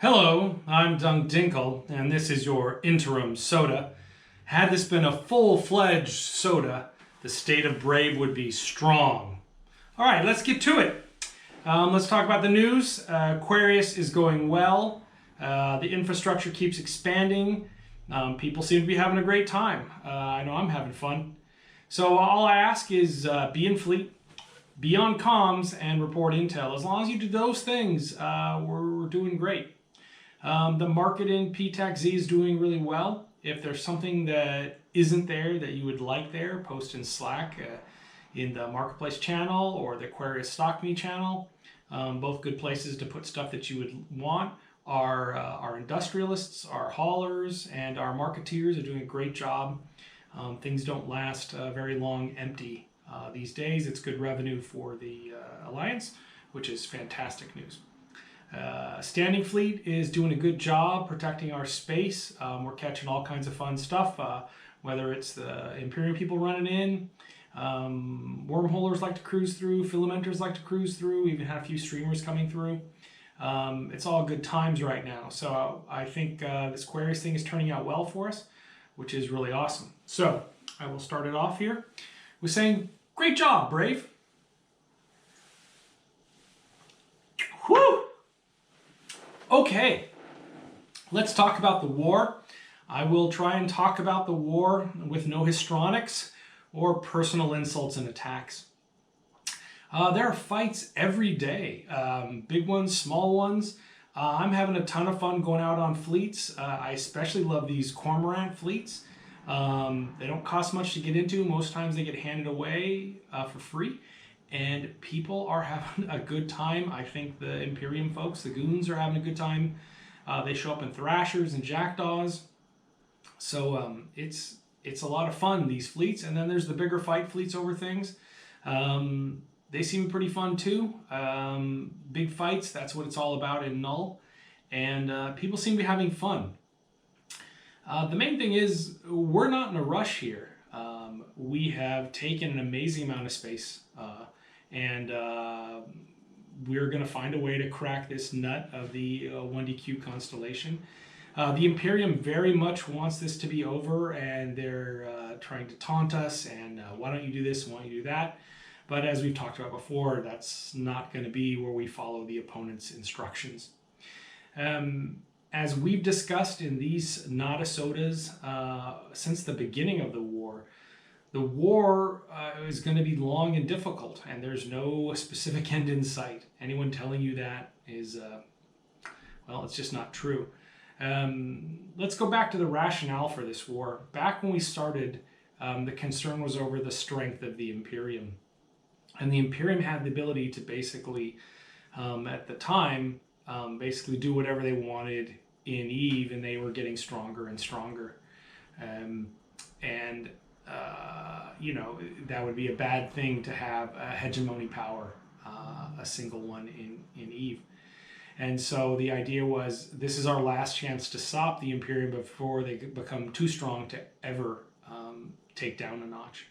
Hello, I'm Dunk Dinkle, and this is your Interim SOTA. Had this been a full-fledged SOTA, the state of Brave would be strong. All right, let's get to it. Let's talk about the news. Aquarius is going well. The infrastructure keeps expanding. People seem to be having a great time. I know I'm having fun. So all I ask is be in fleet, be on comms, and report intel. As long as you do those things, we're doing great. The market in PTAC-Z is doing really well. If there's something that isn't there that you would like there, post in Slack in the Marketplace channel or the Aquarius Stock Me channel. Both good places to put stuff that you would want. Our industrialists, our haulers, and our marketeers are doing a great job. Things don't last very long empty these days. It's good revenue for the Alliance, which is fantastic news. Standing Fleet is doing a good job protecting our space. We're catching all kinds of fun stuff, whether it's the Imperium people running in, wormholers like to cruise through, filamenters like to cruise through, we even had a few streamers coming through. It's all good times right now. So I think this Aquarius thing is turning out well for us, which is really awesome. So I will start it off here with saying, great job, Brave. Whew! Okay, let's talk about the war. I will try and talk about the war with no histrionics or personal insults and attacks. There are fights every day, big ones, small ones. I'm having a ton of fun going out on fleets. I especially love these cormorant fleets. They don't cost much to get into. Most times they get handed away for free. And people are having a good time. I think the Imperium folks, the goons, are having a good time. They show up in thrashers and jackdaws. So it's a lot of fun, these fleets. And then there's the bigger fight fleets over things. They seem pretty fun too. Big fights, that's what it's all about in Null. And people seem to be having fun. The main thing is we're not in a rush here. We have taken an amazing amount of space. And we're going to find a way to crack this nut of the 1DQ constellation. The Imperium very much wants this to be over, and they're trying to taunt us, and why don't you do this, why don't you do that? But as we've talked about before, that's not going to be where we follow the opponent's instructions. As we've discussed in these NADA SOTAs since the beginning of the war is going to be long and difficult, and there's no specific end in sight. Anyone telling you that is, well, it's just not true. Let's go back to the rationale for this war. Back when we started, the concern was over the strength of the Imperium. And the Imperium had the ability to basically, at the time, basically do whatever they wanted in EVE, and they were getting stronger and stronger. You know, that would be a bad thing to have a hegemony power, a single one in EVE. And so the idea was, this is our last chance to stop the Imperium before they become too strong to ever take down a notch.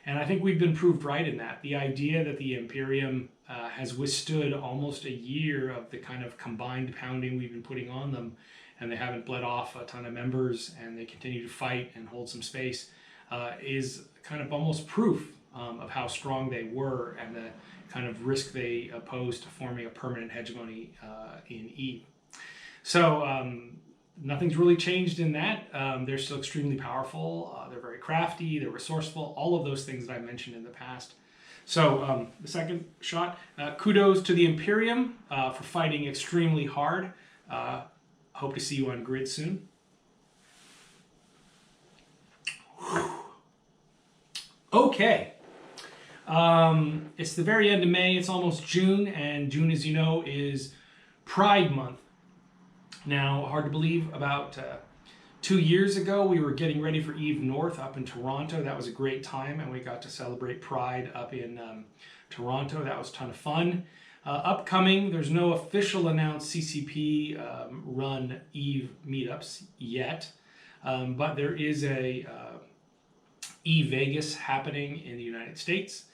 And I think we've been proved right in that. The idea that the Imperium has withstood almost a year of the kind of combined pounding we've been putting on them, and they haven't bled off a ton of members, and they continue to fight and hold some space, is kind of almost proof of how strong they were and the kind of risk they posed to forming a permanent hegemony in EVE. So nothing's really changed in that. They're still extremely powerful. They're very crafty, they're resourceful, all of those things that I mentioned in the past. So the second shot, kudos to the Imperium for fighting extremely hard. Hope to see you on grid soon. Okay, it's the very end of May, it's almost June, and June, as you know, is Pride Month. Now, hard to believe, about 2 years ago, we were getting ready for EVE North up in Toronto. That was a great time, and we got to celebrate Pride up in Toronto. That was a ton of fun. Upcoming, there's no official announced CCP run EVE meetups yet, but there is a Vegas happening in the United States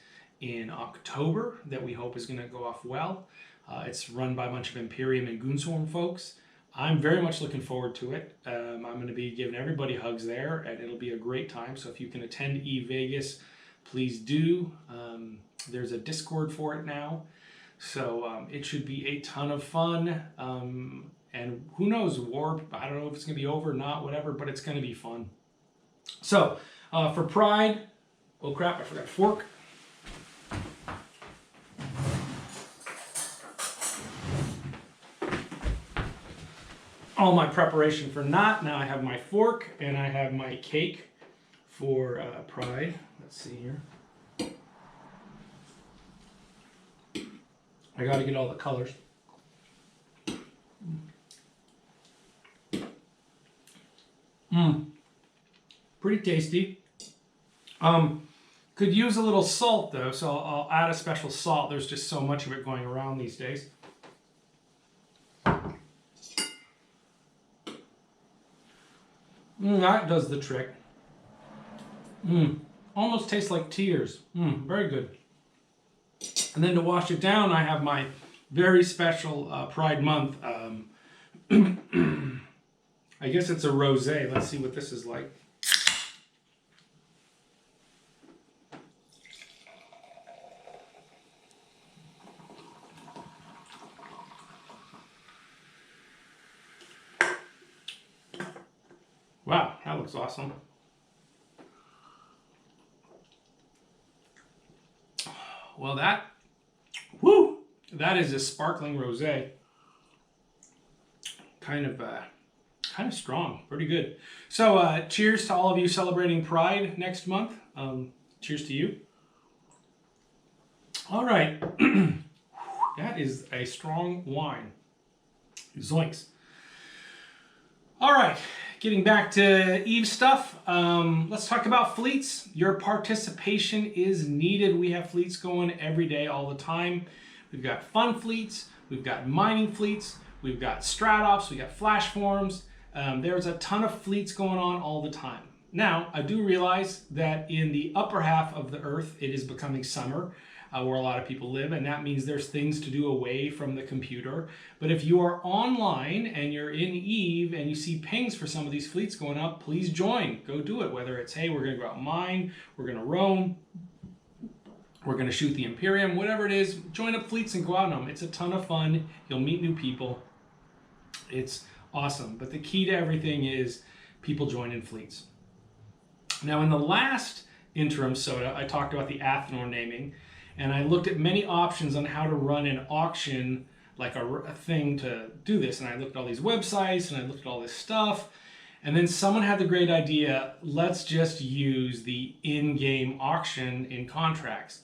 in October that we hope is going to go off well. It's run by a bunch of Imperium and Goonswarm folks. I'm very much looking forward to it. I'm going to be giving everybody hugs there, and it'll be a great time. So if you can attend Vegas, please do. There's a Discord for it now, so it should be a ton of fun. And who knows, war, I don't know if it's going to be over or not, whatever, but it's going to be fun. So for Pride, oh crap, I forgot a fork. All my preparation for Knot. Now I have my fork and I have my cake for Pride. Let's see here. I got to get all the colors. Pretty tasty. Could use a little salt though, so I'll add a special salt. There's just so much of it going around these days. That does the trick. Almost tastes like tears. Very good. And then to wash it down, I have my very special Pride Month. I guess it's a rosé. Let's see what this is like. Wow, that looks awesome. Well, that is a sparkling rosé. Kind of strong, pretty good. So, cheers to all of you celebrating Pride next month. Cheers to you. All right, that is a strong wine. Zoinks. All right. Getting back to Eve stuff, let's talk about fleets. Your participation is needed. We have fleets going every day, all the time. We've got fun fleets, we've got mining fleets, we've got stratoffs, we've got flash forms. There's a ton of fleets going on all the time. Now, I do realize that in the upper half of the Earth, it is becoming summer, where a lot of people live, and that means there's things to do away from the computer. But if you are online and you're in Eve and you see pings for some of these fleets going up, please join. Go do it. Whether it's, hey, we're going to go out and mine, we're going to roam, we're going to shoot the Imperium, whatever it is, join up fleets and go out on them. It's a ton of fun. You'll meet new people. It's awesome. But the key to everything is people join in fleets. Now, in the last Interim SOTA, I talked about the Athenor naming. And I looked at many options on how to run an auction, like a thing to do this. And I looked at all these websites and I looked at all this stuff. And then someone had the great idea, let's just use the in-game auction in contracts.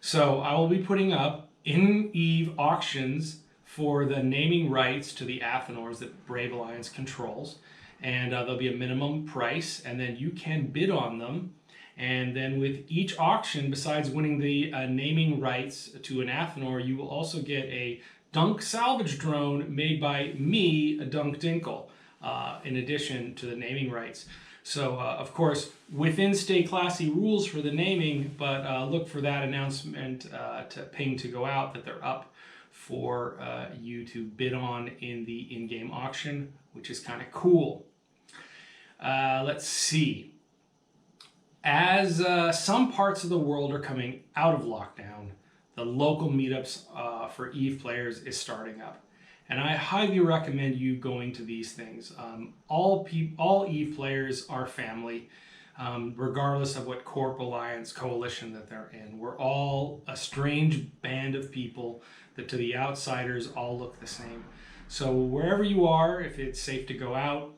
So I will be putting up in Eve auctions for the naming rights to the Athenors that Brave Alliance controls. And there'll be a minimum price, and then you can bid on them. And then with each auction, besides winning the naming rights to an Athenor, you will also get a Dunk salvage drone made by me, Dunk Dinkle, in addition to the naming rights. So, of course, within Stay Classy rules for the naming, but look for that announcement to go out that they're up for you to bid on in the in-game auction, which is kind of cool. Let's see. As some parts of the world are coming out of lockdown, the local meetups for Eve players is starting up. And I highly recommend you going to these things. All Eve players are family, regardless of what corp, alliance, coalition that they're in. We're all a strange band of people that to the outsiders all look the same. So wherever you are, if it's safe to go out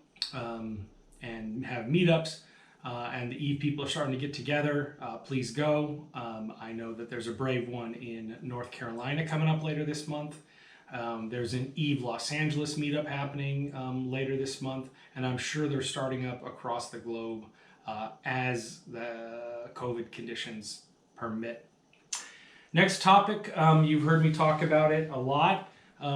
and have meetups, and the Eve people are starting to get together, please go. I know that there's a Brave one in North Carolina coming up later this month. There's an Eve Los Angeles meetup happening later this month, and I'm sure they're starting up across the globe as the COVID conditions permit. Next topic, you've heard me talk about it a lot.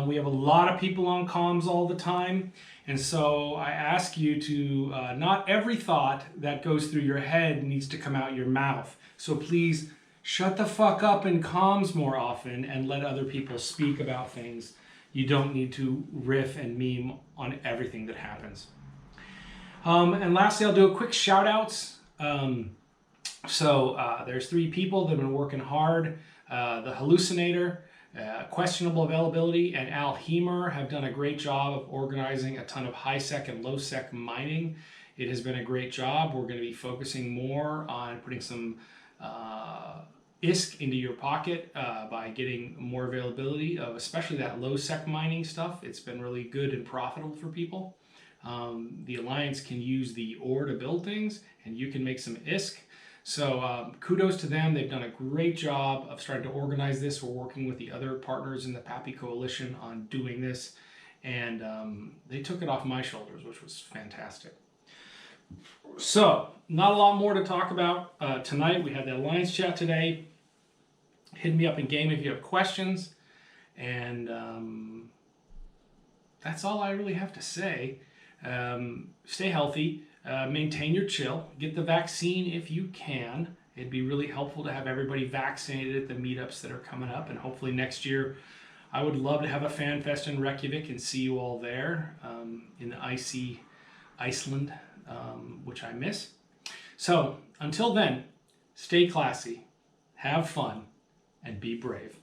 We have a lot of people on comms all the time. And so I ask you to, not every thought that goes through your head needs to come out your mouth. So please shut the fuck up in comms more often and let other people speak about things. You don't need to riff and meme on everything that happens. And lastly, I'll do a quick shout outs. There's 3 people that have been working hard. The Hallucinator, Questionable Availability, and Al Hemer have done a great job of organizing a ton of high-sec and low-sec mining. It has been a great job. We're going to be focusing more on putting some ISK into your pocket by getting more availability of especially that low-sec mining stuff. It's been really good and profitable for people. The Alliance can use the ore to build things, and you can make some ISK. So kudos to them. They've done a great job of starting to organize this. We're working with the other partners in the PAPI Coalition on doing this, and they took it off my shoulders, which was fantastic. So, not a lot more to talk about tonight. We had the Alliance chat today. Hit me up in game if you have questions. And that's all I really have to say. Stay healthy. Maintain your chill. Get the vaccine if you can. It'd be really helpful to have everybody vaccinated at the meetups that are coming up. And hopefully next year, I would love to have a fan fest in Reykjavik and see you all there in the icy Iceland. Which I miss. So until then, stay classy, have fun, and be brave.